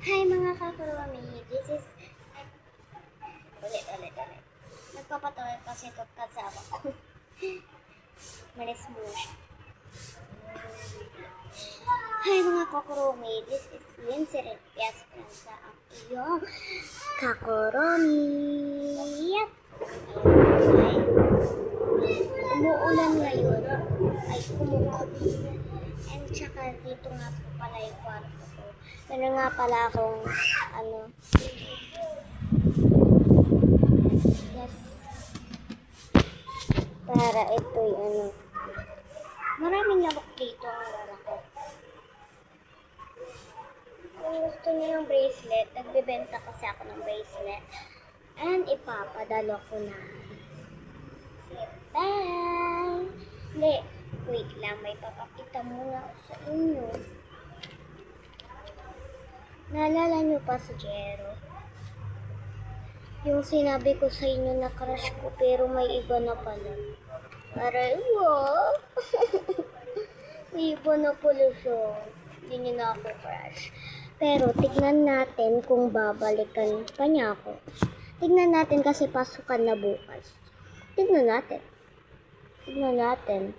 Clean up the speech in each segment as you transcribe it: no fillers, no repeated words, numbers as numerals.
Hi mga kakurami, this is ulit. Nagpapatuloy kasi ito kasama ko. Malis muna siya. Hi mga kakurami, this is Lindsay Repias sa ang iyong kakurami. Yep. Ay, umuulan ngayon. Ay, kumukot. And tsaka dito nga po pala yung kwarto ko. Meron nga pala akong yes. Para ito'y maraming labok dito ang lalaki. Kung gusto niyo yung bracelet, nagbebenta kasi ako ng bracelet. And ipapadalo ko na. Bye! Hindi, wait lang, may papakita muna ako sa inyo. Naalala niyo pa si Jero? Yung sinabi ko sa inyo na crush ko pero may iba na pala. Aray, wow! May iba na pala siya. Hindi niya na ako crush. Pero tignan natin kung babalikan pa niya ako. Tignan natin kasi pasukan na bukas. Tignan natin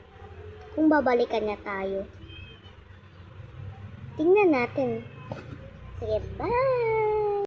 kung babalikan niya tayo. Tignan natin. Sige, bye!